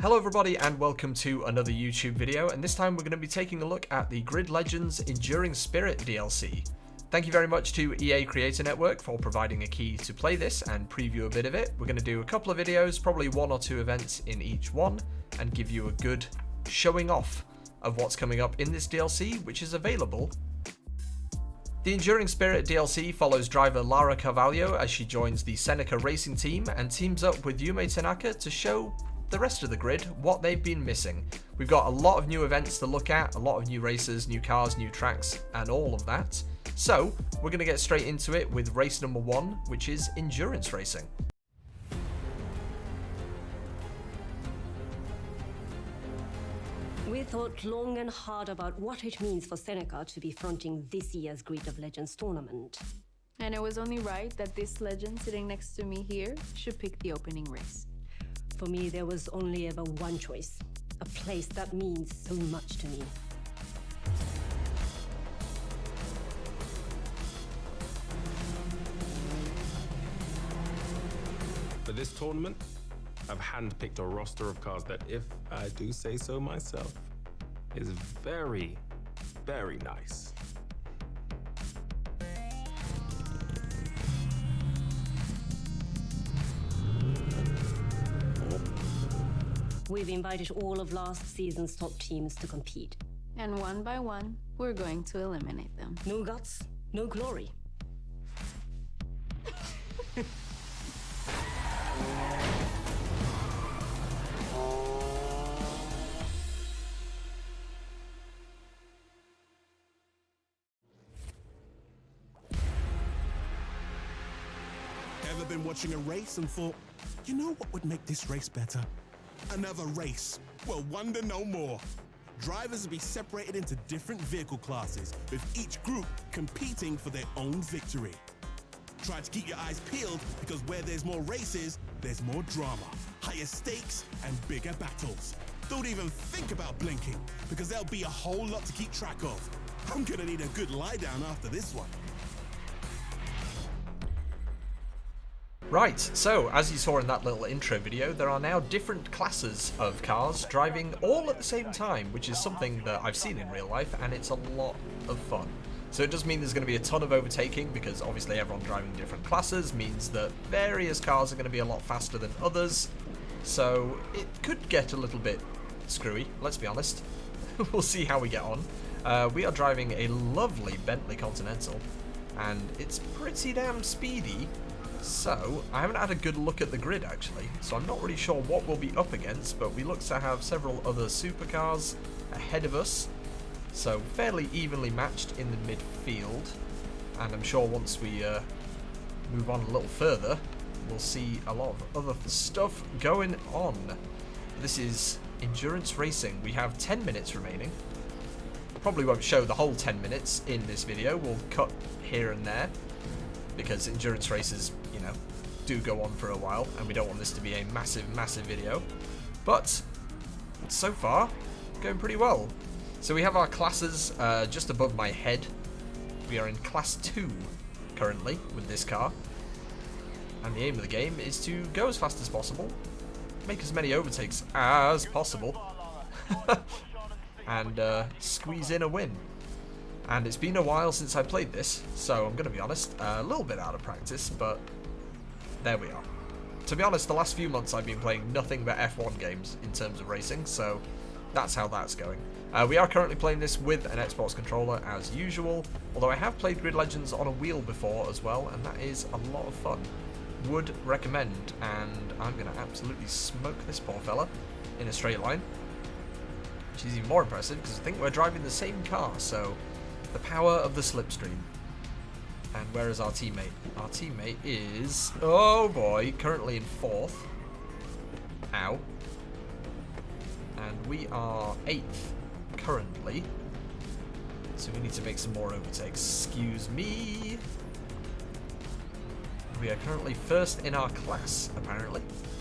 Hello everybody and welcome to another YouTube video, and this time we're going to be taking a look at the Grid Legends Enduring Spirit DLC. Thank you very much to EA Creator Network for providing a key to play this and preview a bit of it. We're going to do a couple of videos, probably 1 or 2 events in each one, and give you a good showing off of what's coming up in this DLC, which is available. The Enduring Spirit DLC follows driver Lara Carvalho as she joins the Seneca racing team and teams up with Yume Tanaka to show the rest of the grid what they've been missing. We've got a lot of new events to look at, a lot of new races, new cars, new tracks, and all of that. So we're going to get straight into it with race number 1, which is endurance racing. We thought long and hard about what it means for Seneca to be fronting this year's Grid of Legends tournament. And it was only right that this legend sitting next to me here should pick the opening race. For me, there was only ever one choice, a place that means so much to me. For this tournament, I've handpicked a roster of cars that, if I do say so myself, is very, very nice. We've invited all of last season's top teams to compete. And one by one, we're going to eliminate them. No guts, no glory. Ever been watching a race and thought, you know what would make this race better? Another race. Well, wonder no more. Drivers will be separated into different vehicle classes, with each group competing for their own victory. Try to keep your eyes peeled, because where there's more races, there's more drama, higher stakes, and bigger battles. Don't even think about blinking, because there'll be a whole lot to keep track of. I'm gonna need a good lie down after this one. Right, so as you saw in that little intro video, there are now different classes of cars driving all at the same time, which is something that I've seen in real life, and it's a lot of fun. So it does mean there's going to be a ton of overtaking, because obviously everyone driving different classes means that various cars are going to be a lot faster than others, so it could get a little bit screwy, let's be honest. We'll see how we get on. We are driving a lovely Bentley Continental, and it's pretty damn speedy. So, I haven't had a good look at the grid actually, so I'm not really sure what we'll be up against, but we look to have several other supercars ahead of us, so fairly evenly matched in the midfield, and I'm sure once we move on a little further, we'll see a lot of other stuff going on. This is endurance racing. We have 10 minutes remaining. Probably won't show the whole 10 minutes in this video, we'll cut here and there, because endurance races, you know, do go on for a while, and we don't want this to be a massive video. But so far, going pretty well. So we have our classes just above my head. We are in Class 2 currently with this car, and the aim of the game is to go as fast as possible, make as many overtakes as possible, and squeeze in a win. And it's been a while since I played this, so I'm going to be honest, a little bit out of practice, but there we are. To be honest, the last few months I've been playing nothing but F1 games in terms of racing, so that's how that's going. We are currently playing this with an Xbox controller as usual, although I have played Grid Legends on a wheel before as well, and that is a lot of fun. Would recommend, and I'm going to absolutely smoke this poor fella in a straight line, which is even more impressive because I think we're driving the same car, so the power of the slipstream. And where is our teammate? Our teammate is, oh boy, currently in 4th. Ow. And we are 8th currently. So we need to make some more overtakes. Excuse me. We are currently 1st in our class, apparently,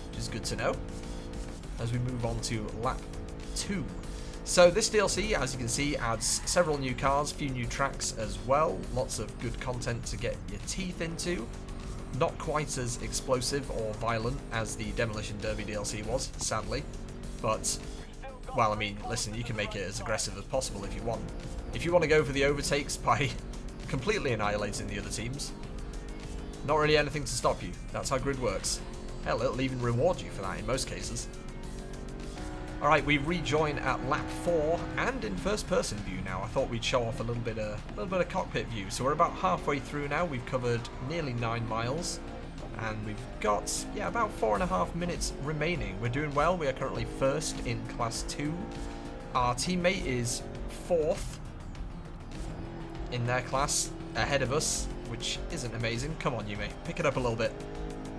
which is good to know, as we move on to lap 2. So this DLC, as you can see, adds several new cars, a few new tracks as well, lots of good content to get your teeth into. Not quite as explosive or violent as the Demolition Derby DLC was, sadly. But, well, I mean, listen, you can make it as aggressive as possible if you want. If you want to go for the overtakes by completely annihilating the other teams, not really anything to stop you. That's how grid works. Hell, it'll even reward you for that in most cases. Alright, we rejoin at lap 4 and in first person view now. I thought we'd show off a little bit of cockpit view. So we're about halfway through now. We've covered nearly 9 miles. And we've got, yeah, about 4.5 minutes remaining. We're doing well. We are currently first in class 2. Our teammate is 4th in their class, ahead of us, which isn't amazing. Come on, Yume, pick it up a little bit.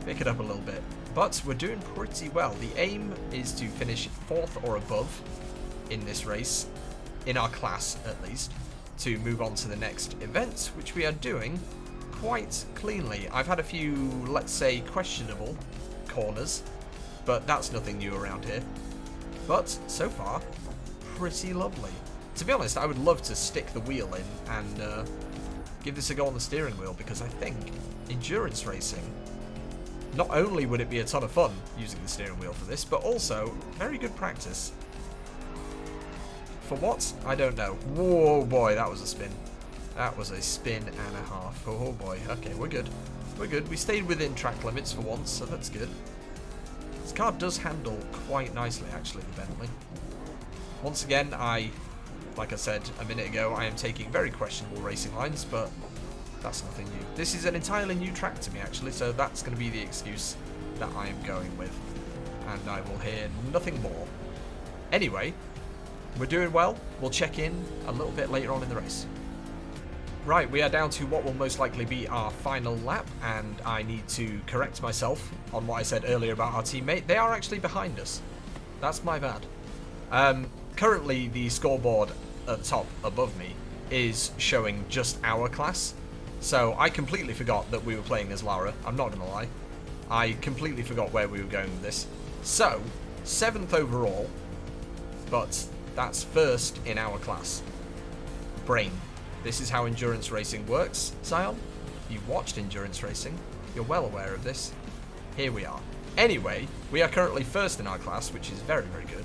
Pick it up a little bit. But we're doing pretty well. The aim is to finish 4th or above in this race, in our class at least, to move on to the next event, which we are doing quite cleanly. I've had a few, let's say, questionable corners, but that's nothing new around here. But so far, pretty lovely. To be honest, I would love to stick the wheel in and give this a go on the steering wheel, because I think endurance racing, not only would it be a ton of fun using the steering wheel for this, but also very good practice. For what? I don't know. Whoa, boy, that was a spin. That was a spin and a half. Oh boy. Okay, we're good. We're good. We stayed within track limits for once, so that's good. This car does handle quite nicely, actually, the Bentley. Once again, like I said a minute ago, I am taking very questionable racing lines, but that's nothing new. This is an entirely new track to me, actually, so that's going to be the excuse that I am going with. And I will hear nothing more. Anyway, we're doing well. We'll check in a little bit later on in the race. Right, we are down to what will most likely be our final lap, and I need to correct myself on what I said earlier about our teammate. They are actually behind us. That's my bad. Currently, the scoreboard at the top above me is showing just our class. So I completely forgot that we were playing as Lara. I'm not going to lie. I completely forgot where we were going with this. So, 7th overall, but that's first in our class. Brain. This is how endurance racing works, Zion. You've watched endurance racing. You're well aware of this. Here we are. Anyway, we are currently first in our class, which is very, very good.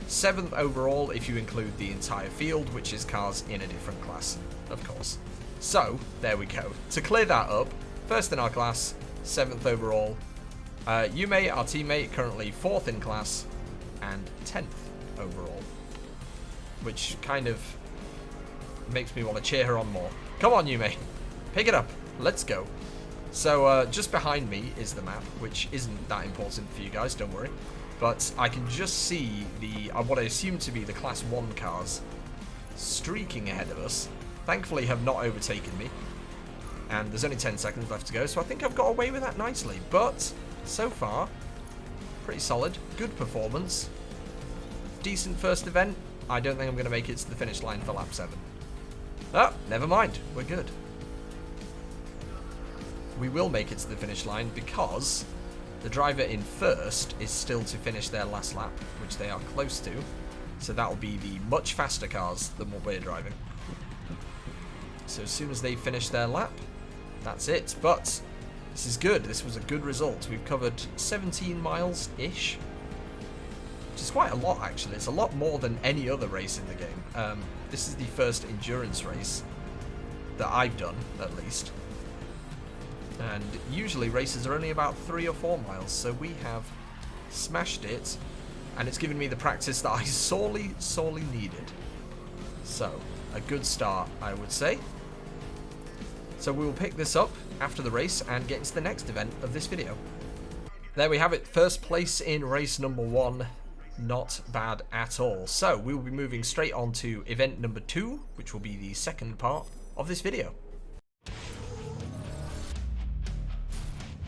7th overall if you include the entire field, which is cars in a different class, of course. So, there we go. To clear that up, first in our class, 7th overall. Yume, our teammate, currently 4th in class, and 10th overall. Which kind of makes me want to cheer her on more. Come on, Yume. Pick it up. Let's go. So, just behind me is the map, which isn't that important for you guys, don't worry. But I can just see the what I assume to be the Class 1 cars streaking ahead of us. Thankfully have not overtaken me. And there's only 10 seconds left to go, so I think I've got away with that nicely. But, so far, pretty solid. Good performance. Decent first event. I don't think I'm going to make it to the finish line for lap 7. Oh, never mind. We're good. We will make it to the finish line because the driver in first is still to finish their last lap, which they are close to. So that will be the much faster cars than what we're driving. So as soon as they finish their lap, that's it. But this is good. This was a good result. We've covered 17 miles-ish, which is quite a lot, actually. It's a lot more than any other race in the game. This is the first endurance race that I've done, at least. And usually races are only about 3 or 4 miles, so we have smashed it, and it's given me the practice that I sorely needed. So, a good start, I would say. So we will pick this up after the race and get into the next event of this video. There we have it, first place in race number 1. Not bad at all. So we will be moving straight on to event number 2, which will be the second part of this video.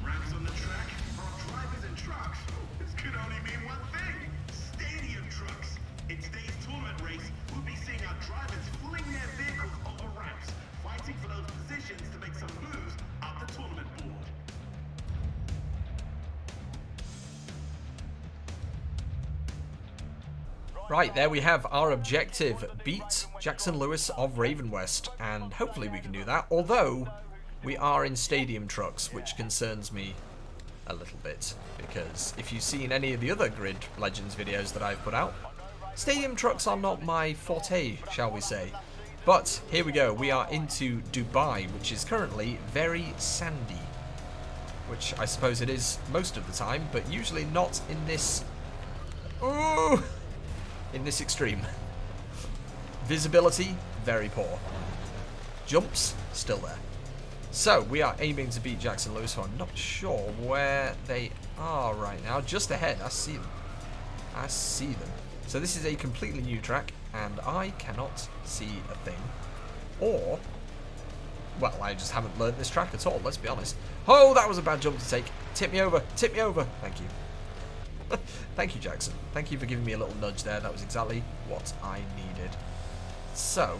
Ramps on the track for drivers and trucks. This could only mean one thing: stadium trucks. In today's tournament race, we'll be seeing our drivers fling their vehicles over ramps, fighting for those positions to make some moves up the tournament board. Right, there we have our objective. Beat Jackson Lewis of Raven West, and hopefully we can do that, although we are in stadium trucks, which concerns me a little bit, because if you've seen any of the other Grid Legends videos that I've put out, stadium trucks are not my forte, shall we say. But here we go, we are into Dubai, which is currently very sandy, which I suppose it is most of the time, but usually not in this, ooh, in this extreme. Visibility, very poor. Jumps, still there. So, we are aiming to beat Jackson Lewis, who I'm not sure where they are right now. Just ahead, I see them. I see them. So this is a completely new track, and I cannot see a thing. Or, well, I just haven't learned this track at all, let's be honest. Oh, that was a bad jump to take. Tip me over, tip me over. Thank you. Thank you, Jackson. Thank you for giving me a little nudge there. That was exactly what I needed. So,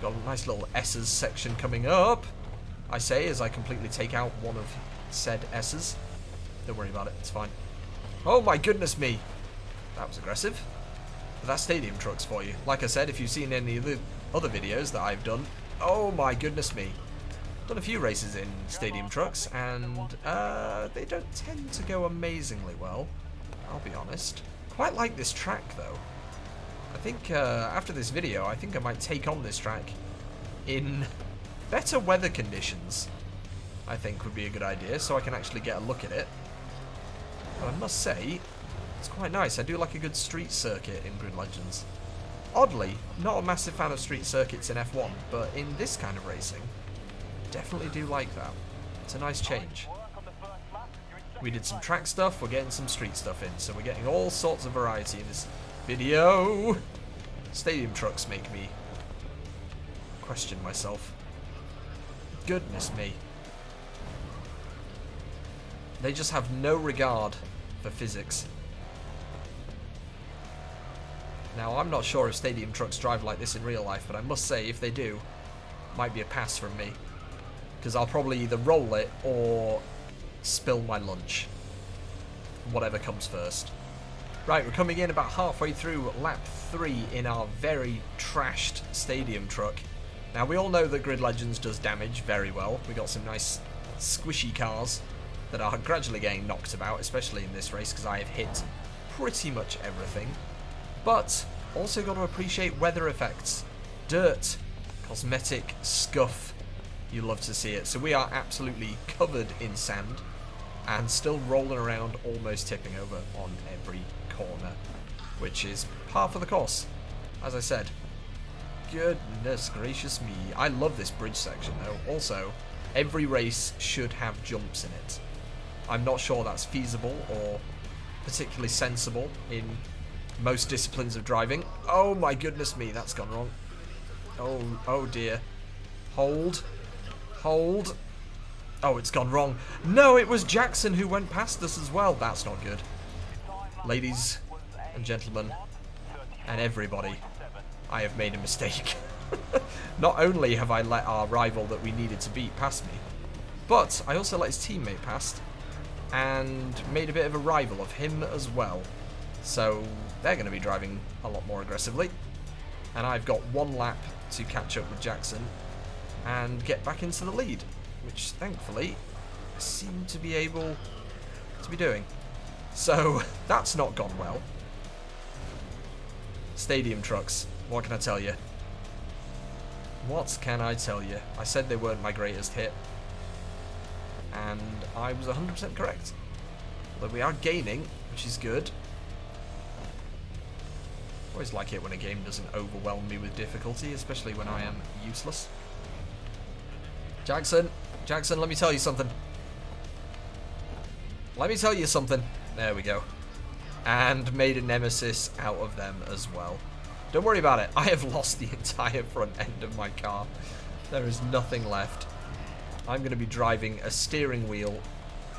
got a nice little S's section coming up, I say, as I completely take out one of said S's. Don't worry about it, it's fine. Oh my goodness me! That was aggressive. But that's stadium trucks for you. Like I said, if you've seen any of the other videos that I've done, oh my goodness me. Done a few races in stadium trucks, and they don't tend to go amazingly well, I'll be honest. Quite like this track though. I think after this video, I think I might take on this track in better weather conditions. I think would be a good idea, so I can actually get a look at it. But I must say, it's quite nice. I do like a good street circuit in Grid Legends. Oddly, not a massive fan of street circuits in F1, but in this kind of racing, definitely do like that. It's a nice change. We did some track stuff, we're getting some street stuff in, so we're getting all sorts of variety in this video. Stadium trucks make me question myself. Goodness me. They just have no regard for physics. Now, I'm not sure if stadium trucks drive like this in real life, but I must say, if they do, might be a pass from me. Because I'll probably either roll it or spill my lunch. Whatever comes first. Right, we're coming in about halfway through lap 3 in our very trashed stadium truck. Now, we all know that Grid Legends does damage very well. We got some nice squishy cars that are gradually getting knocked about, especially in this race, because I have hit pretty much everything. But also got to appreciate weather effects. Dirt, cosmetic, scuff. You love to see it. So we are absolutely covered in sand and still rolling around, almost tipping over on every corner, which is par for the course, as I said. Goodness gracious me. I love this bridge section though. Also, every race should have jumps in it. I'm not sure that's feasible or particularly sensible in most disciplines of driving. Oh my goodness me, that's gone wrong. Oh dear. Hold. Hold. Oh, it's gone wrong. No, it was Jackson who went past us as well. That's not good. Ladies and gentlemen, and everybody, I have made a mistake. Not only have I let our rival that we needed to beat pass me, but I also let his teammate past and made a bit of a rival of him as well. So they're going to be driving a lot more aggressively. And I've got one lap to catch up with Jackson and get back into the lead, which thankfully I seem to be able to be doing. So that's not gone well. Stadium trucks, what can I tell you? What can I tell you? I said they weren't my greatest hit, and I was 100% correct. Although we are gaining, which is good. Always like it when a game doesn't overwhelm me with difficulty, especially when I am useless. Jackson, let me tell you something. Let me tell you something. There we go. And made a nemesis out of them as well. Don't worry about it. I have lost the entire front end of my car. There is nothing left. I'm going to be driving a steering wheel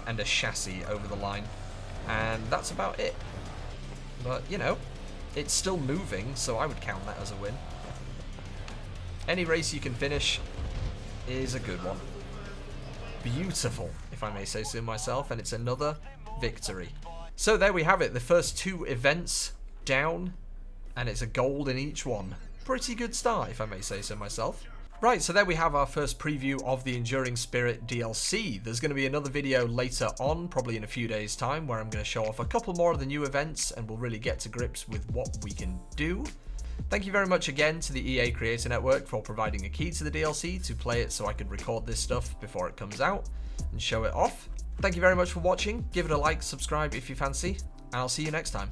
and a chassis over the line. And that's about it. But, you know, it's still moving, so I would count that as a win. Any race you can finish is a good one. Beautiful, if I may say so myself, and it's another victory. So there we have it, the first two events down, and it's a gold in each one. Pretty good start, if I may say so myself. Right, so there we have our first preview of the Enduring Spirit DLC. There's going to be another video later on, probably in a few days' time, where I'm going to show off a couple more of the new events and we'll really get to grips with what we can do. Thank you very much again to the EA Creator Network for providing a key to the DLC to play it so I could record this stuff before it comes out and show it off. Thank you very much for watching. Give it a like, subscribe if you fancy, and I'll see you next time.